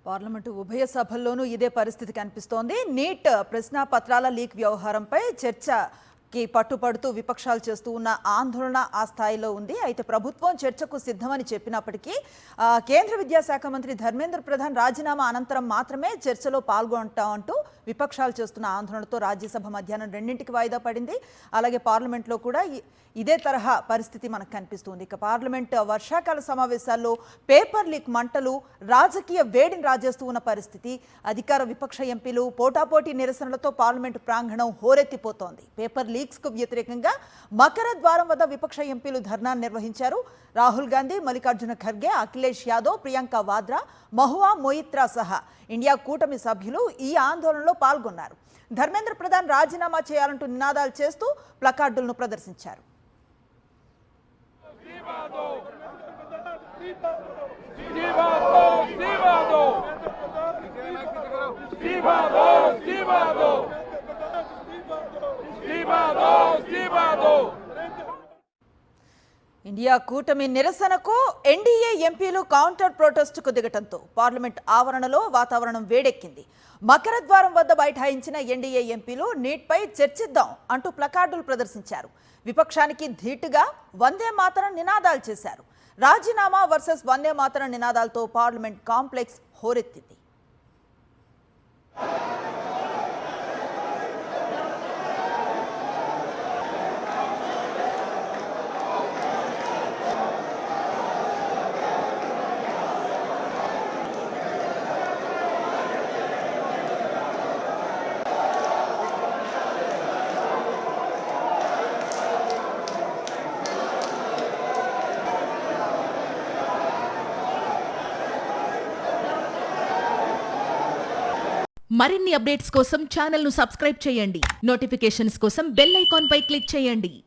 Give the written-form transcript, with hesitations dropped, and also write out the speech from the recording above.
Parliament ఉభయ సభల్లోనూ ఇదే పరిస్థితి కనిపిస్తోంది. నీట్ ప్రశ్నాపత్రాల లీక్ వ్యవహారంపై చర్చకి పట్టుపడుతూ విపక్షాలు చేస్తూ ఉన్న ఆందోళన ఆ స్థాయిలో ఉంది. అయితే ప్రభుత్వం చర్చకు సిద్ధమని చెప్పినప్పటికీ కేంద్ర విద్యాశాఖ మంత్రి ధర్మేంద్ర ప్రధాన్ రాజీనామా అనంతరం మాత్రమే చర్చలో పాల్గొంటామంటూ విపక్షాలు చేస్తున్న ఆందోళనతో రాజ్యసభ మధ్యాహ్నం 2ంటికి వాయిదా పడింది. అలాగే పార్లమెంట్లో కూడా ఇదే తరహా పరిస్థితి మనకు కనిపిస్తుంది. ఇక పార్లమెంట్ వర్షాకాల సమావేశాల్లో పేపర్ లీక్ మంటలు రాజకీయ వేడిని రాజేస్తూ ఉన్న పరిస్థితి. అధికార విపక్ష ఎంపీలు పోటాపోటీ నిరసనలతో పార్లమెంటు ప్రాంగణం హోరెత్తిపోతోంది. పేపర్ లీక్స్కు వ్యతిరేకంగా మకర ద్వారం వద్ద విపక్ష ఎంపీలు ధర్నా నిర్వహించారు. రాహుల్ గాంధీ, మల్లికార్జున ఖర్గే, అఖిలేష్ యాదవ్, ప్రియాంక వాద్రా, మహువా మొయిత్రా సహా ఇండియా కూటమి సభ్యులు ఈ ఆందోళనలో పాల్గొన్నారు. ధర్మేంద్ర ప్రధాన్ రాజీనామా చేయాలంటూ నినాదాలు చేస్తూ ప్లకార్డులను ప్రదర్శించారు. ఇండియా కూటమి నిరసనకు ఎన్డీఏ ఎంపీలు కౌంటర్ ప్రొటెస్టుకు దిగటంతో పార్లమెంట్ ఆవరణలో వాతావరణం వేడెక్కింది. మకర ద్వారం వద్ద బైఠాయించిన ఎన్డీఏ ఎంపీలు నీట్పై చర్చిద్దాం అంటూ ప్లకార్డులు ప్రదర్శించారు. విపక్షానికి ధీటుగా వందే మాతరం నినాదాలు చేశారు. రాజీనామా వర్సెస్ వందే మాతరం నినాదాలతో పార్లమెంట్ కాంప్లెక్స్ హోరెత్తింది. మరిన్ని అప్డేట్స్ కోసం ఛానల్ను సబ్స్క్రైబ్ చేయండి. నోటిఫికేషన్స్ కోసం బెల్ ఐకాన్ పై క్లిక్ చేయండి.